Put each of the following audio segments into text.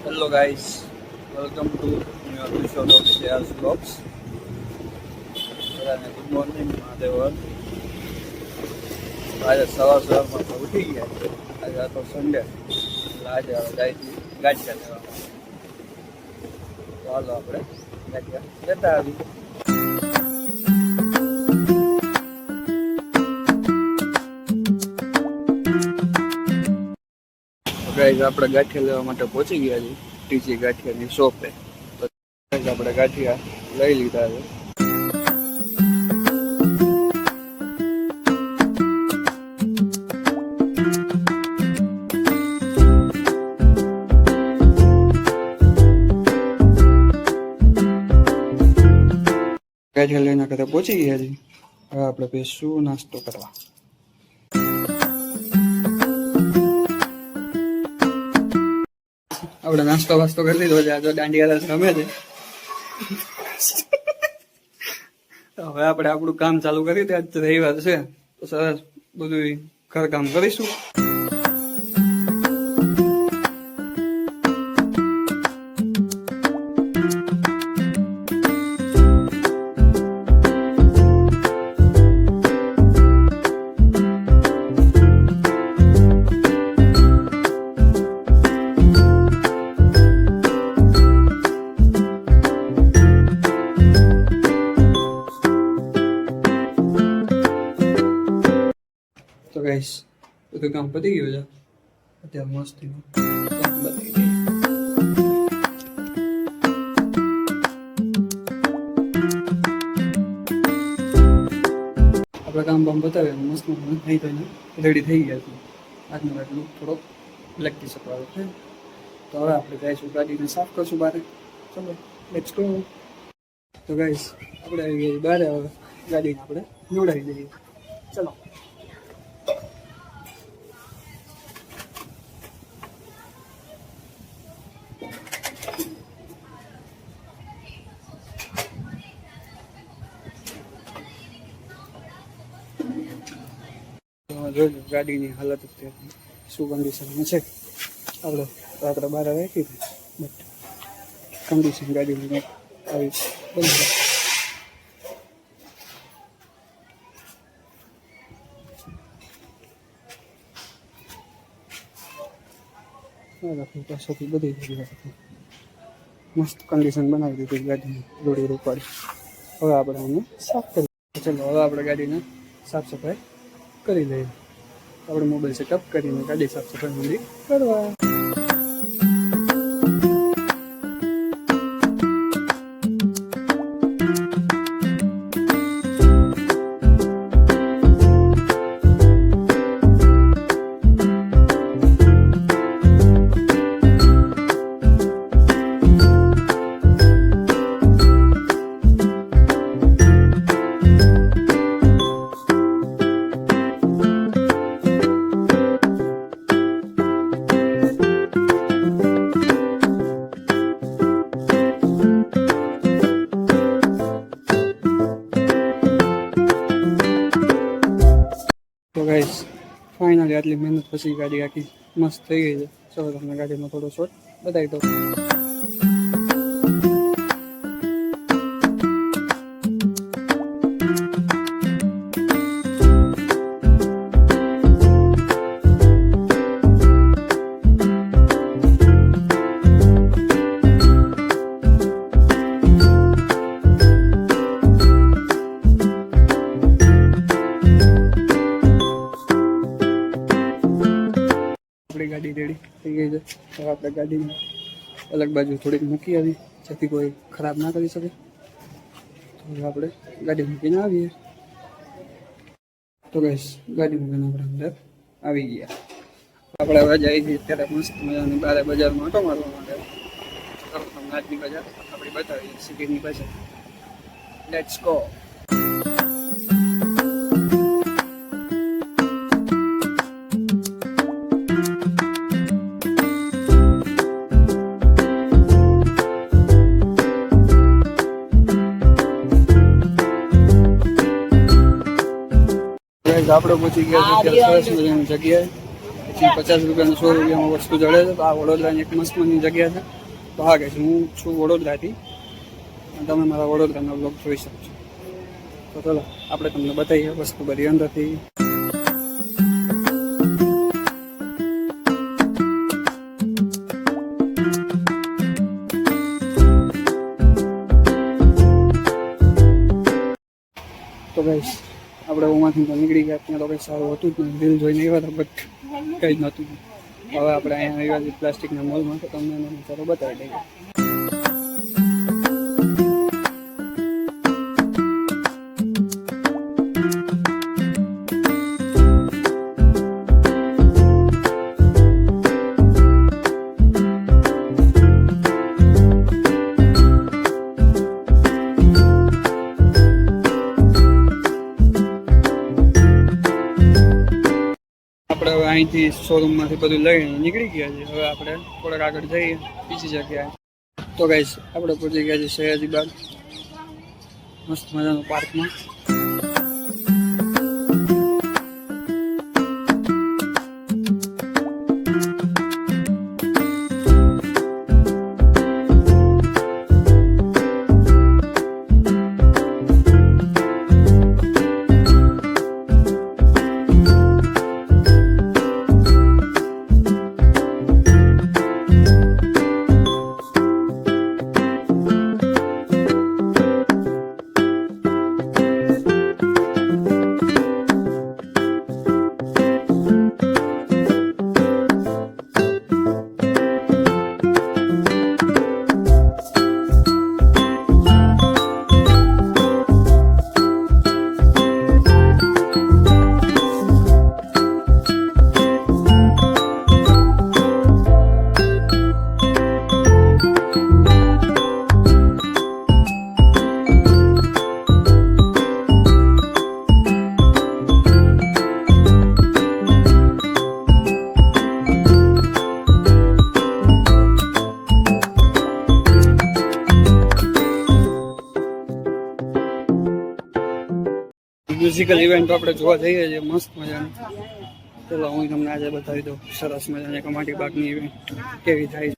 Hello guys, welcome to new episode of Shares Vlogs. બધાને good morning મહાદેવર. આજે સવારમાં તો ઉઠી ગયા છે. આજે આ તો સન્ડે એટલે આજે જાય ગાંઠિયા લેવા. તો હાલો આપણે ગાંઠિયા લેતા આવી. ગાઈઝ આપણે ગાંઠિયા લેવા માટે પહોંચી ગયા છીએ ટીજી ગાંઠિયાની શોપે. તો આપણે ગાંઠિયા લઈ લીધા છે. ગાંઠિયા લઈને ઘરે પહોંચી ગયા છીએ. હવે આપણે બેસશું નાસ્તો કરવા. આપણે નાસ્તો વાસ્તો કરી લીધો છે. આજે દાંડિયા રસ રમે છે. હવે આપણે આપણું કામ ચાલુ કરી દે. આજ રવિવાર છે તો સરસ બધું ઘર કામ કરીશું. તો ગાઈસ બધું કામ પતી ગયું છે. અત્યારે મસ્તી બતાવી દઈએ. આપણે કામ બામ બતાવ્યા મસ્ત થઈ તો રેડી થઈ ગયા છે. આજનો લુક થોડોક બ્લેક ટી શર્ટ વાળો છે. તો હવે આપણે જઈશું ગાડીને સાફ કરશું બહાર. ચલો લેટ્સ ગો. તો ગાઈસ આપણે આવી ગયા બહાર. હવે ગાડીને આપણે જોડાવી દઈએ. ચલો. જોજો ગાડીની હાલત અત્યારે શું કન્ડિશનમાં છે. આપણે રાત્રે બહાર રાખી હતી બટ કન્ડિશન ગાડીની આવી બંધ. પાસેથી બધી જગ્યાએ મસ્ત કન્ડિશન બનાવી દીધી ગાડીની રોડી રૂપાડી. હવે આપણે આને સાફ કરી. ચલો હવે આપણે ગાડીને સાફ સફાઈ કરી લઈએ. આપણે મોબાઈલ સેટઅપ કરીને ગાડી સાફ સફાઈ મંડી કરવા. તો ગાઈસ ફાઇનલી આટલી મહેનત પછી ગાડી આખી મસ્ત થઈ ગઈ છે. ચલો તમને ગાડીનો થોડો શોટ બતાવી દઉં. આપણી ગાડી રેડી થઈ ગઈ છે. હવે આપણે ગાડીને અલગ બાજુ થોડીક મૂકી આવી જેથી કોઈ ખરાબ ના કરી શકે. તો હવે આપણે ગાડી મૂકીને આવીએ. તો ગાઈસ ગાડી મૂકીને આપણે અંદર આવી ગયા. આપણે હવે જઈએ છીએ અત્યારે મસ્ત મજાની બારે બજારમાં આંટો મારવા માટે. તમને આજની બજાર આપણી બતાવીએ સિટીની બજાર. Let's go. આપણે પહોંચી ગયા છે અત્યારે સરસ મજાની જગ્યાએ. 50 રૂપિયાનું 100 રૂપિયામાં વસ્તુ જડે છે. તો આ વડોદરાની એક મસ્ત મજાની જગ્યા છે. તો હા ગાઈસ, હું છું વડોદરાથી અને તમે મારા વડોદરાના બ્લોગ જોઈ શકો છો. તો ચલો આપણે તમને બતાવીએ વસ્તુ બધી અંદરથી. તો ગાઈસ આપણે ઓમાંથી તો નીકળી ગયા. ત્યાં તો કંઈ સારું હતું જ નહીં. રીલ જોઈને આવ્યા હતા બટ કંઈ જ નહોતું. હવે આપણે અહીંયા આવ્યા છીએ પ્લાસ્ટિકના મોલમાં, તો તમને એનો નજારો બતાવી દઈએ. આપણે હવે અહીંથી શોરૂમમાંથી બધું લઈને નીકળી ગયા છે. હવે આપણે થોડાક આગળ જઈએ બીજી જગ્યાએ. તો ગાઈસ આપણે પહોંચી ગયા છીએ સયાજી બાગ, મસ્ત મજાનો પાર્કમાં. મ્યુઝિકલ ઇવેન્ટ આપણે જોવા જઈએ છીએ મસ્ત મજાની. ચલો હું તમને આજે બતાવી દઉં સરસ મજાની કમાટી બાગની ઇવેન્ટ કેવી થાય છે.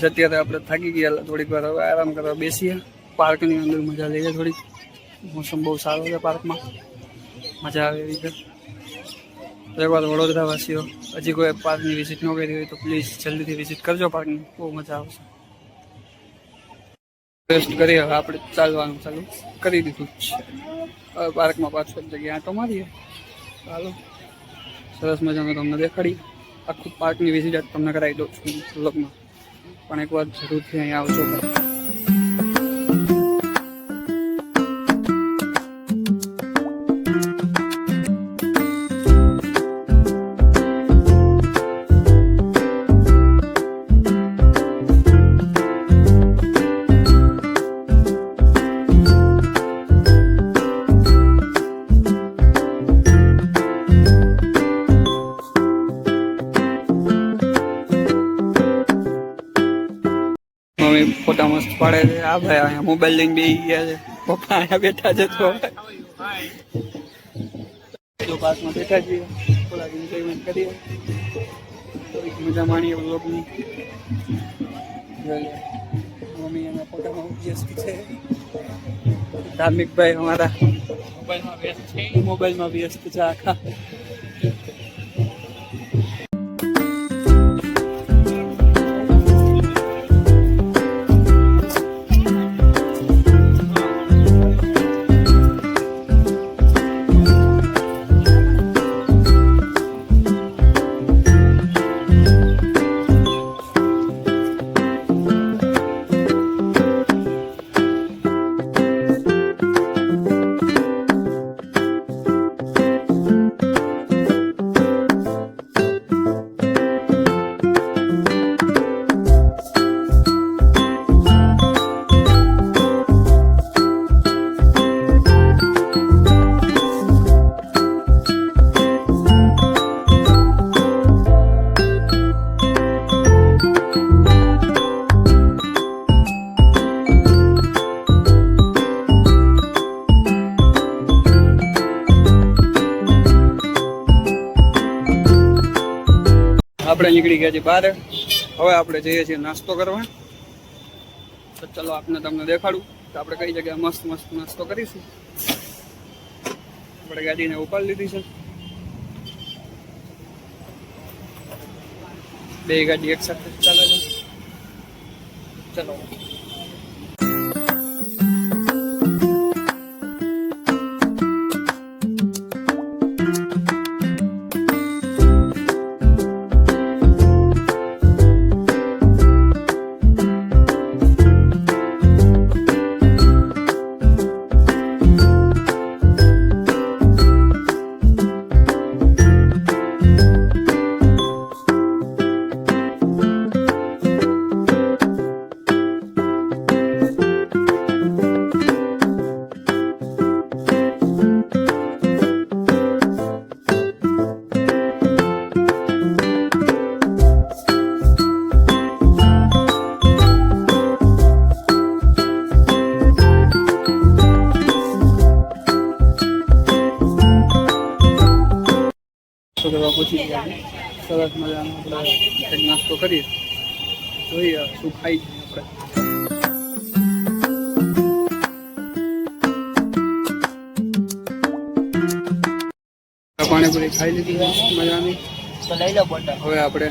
અત્યારે આપણે થાકી ગયા, થોડીક વાર હવે આરામ કરવા બેસીએ. પાર્કની અંદર મજા લઈએ થોડીક. મોસમ બહુ સારો છે પાર્કમાં, મજા આવે એવી છે. એકવાર વડોદરાવાસીઓ હજી કોઈ પાર્કની વિઝિટ ન કરી હોય તો પ્લીઝ જલ્દીથી વિઝિટ કરજો પાર્કની, બહુ મજા આવશે. રેસ્ટ કરી હવે આપણે ચાલવાનું ચાલુ કરી દીધું છે. હવે પાર્કમાં પાછળ જગ્યા આંટો મારીએ. ચાલો સરસ મજાનું તમને દેખાડીએ. આખું પાર્કની વિઝિટ તમને કરાવી દઉં છું વ્લોગમાં, પણ એકવાર જરૂરથી અહીંયા આવજો. ફોટા મસ્ત પાડે છે. આ ભાઈ અહીંયા મોબાઈલ લઈને બેસી ગયા છે. પપ્પા અહીંયા બેઠા છે. તો પાર્કમાં બેઠા છીએ, થોડાક એન્જોયમેન્ટ કરીએ, થોડીક મજા માણીએ વ્લોગની. મમ્મી એના ફોટામાં વ્યસ્ત છે. ધાર્મિક ભાઈ અમારા મોબાઈલમાં વ્યસ્ત છે આખા. આપણે નીકળી ગયા છીએ બહાર. હવે આપણે જઈએ છીએ નાસ્તો કરવા. તો ચલો આપને તમને દેખાડું તો આપણે કઈ જગ્યાએ મસ્ત મસ્ત નાસ્તો કરીશું. આપણે ગાડીને ઉપાડી લીધી છે. બે ગાડી એક સાથે ચાલે છે. ચલો પૂછી ગયા સરસ મજાનો આપણે કંઈક નાસ્તો કરીએ. જોઈએ શું ખાઈ છીએ આપણે. પાણીપુરી ખાઈ લીધી મજાની. તો લઈ લો બોટલ. હવે આપણે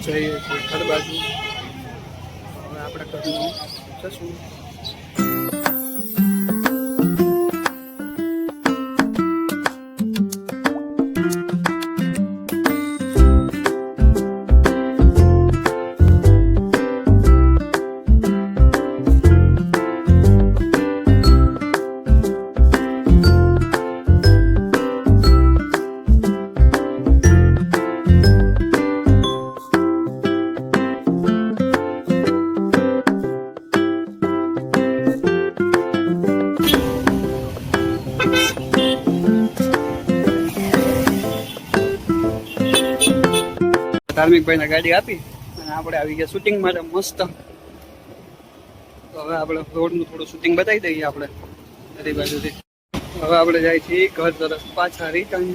જઈએ છીએ ઘર બાજુ. હવે આપણે ઘરનું જશું. ધાર્મિક ભાઈને ગાડી આપી અને આપણે આવી ગયા શૂટિંગ માટે મસ્ત. તો હવે આપણે રોડનું થોડું શૂટિંગ બતાવી દઈએ આપણે બધી બાજુથી. હવે આપણે જાય છીએ ઘર તરફ પાછા રિટર્ન.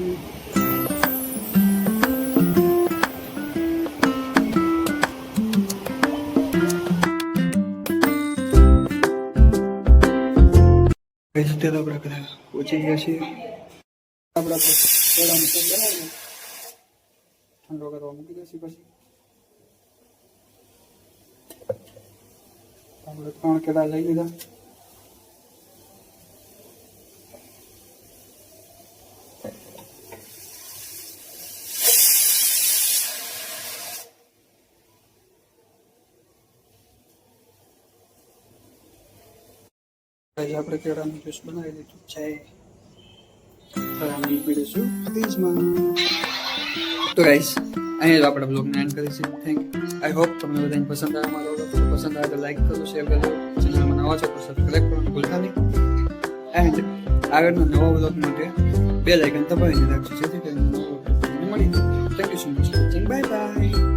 આપણે પહોંચી ગયા છીએ. આપણે ઠંડો કરવા મૂકી દઈશું. પછી આપણે 3 કેળા લઈ લીધા. આપણે કેળાનું જ્યુસ બનાવી દીધું છે. પીડીશું ફ્રીજમાં. તો ગાઈસ અહીંયા જ આપણે બ્લોગને એન્ડ કરીશું. Thank you. આઈ હોપ તમને બધાને પસંદ આવે મારો બ્લોગ. પસંદ આવે તો લાઈક કરો, શેર કરજો. ચેનલમાં નવા છો તો સબસ્ક્રાઈબ કરવાનું ભૂલતા નહીં. એન્ડ આગળના નવા બ્લોગ માટે બેલ આઇકન દબાવીને રાખજો જેથી કરીને નવો બ્લોગ તમને મળી જાય. Thank you so much. Bye bye.